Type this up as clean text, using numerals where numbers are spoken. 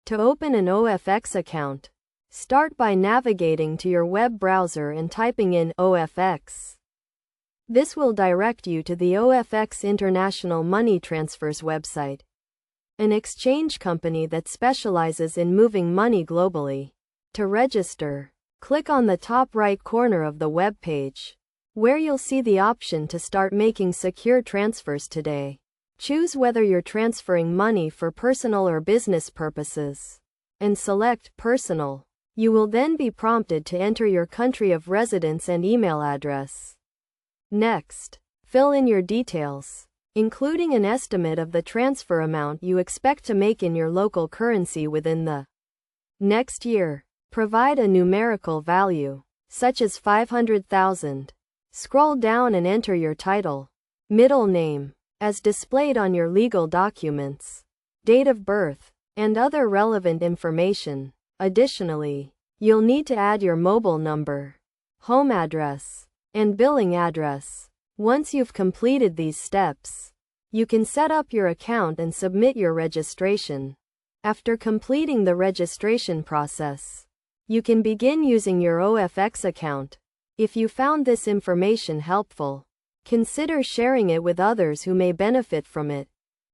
To open an OFX account, start by navigating to your web browser and typing in OFX. This will direct you to the OFX International Money Transfers website, an exchange company that specializes in moving money globally. To register, click on the top right corner of the web page, where you'll see the option to start making secure transfers today. Choose whether you're transferring money for personal or business purposes, and select Personal. You will then be prompted to enter your country of residence and email address. Next, fill in your details, including an estimate of the transfer amount you expect to make in your local currency within the next year. Provide a numerical value, such as 500,000. Scroll down and enter your title, middle name, as displayed on your legal documents, date of birth, and other relevant information. Additionally, you'll need to add your mobile number, home address, and billing address. Once you've completed these steps, you can set up your account and submit your registration. After completing the registration process, you can begin using your OFX account. If you found this information helpful, consider sharing it with others who may benefit from it.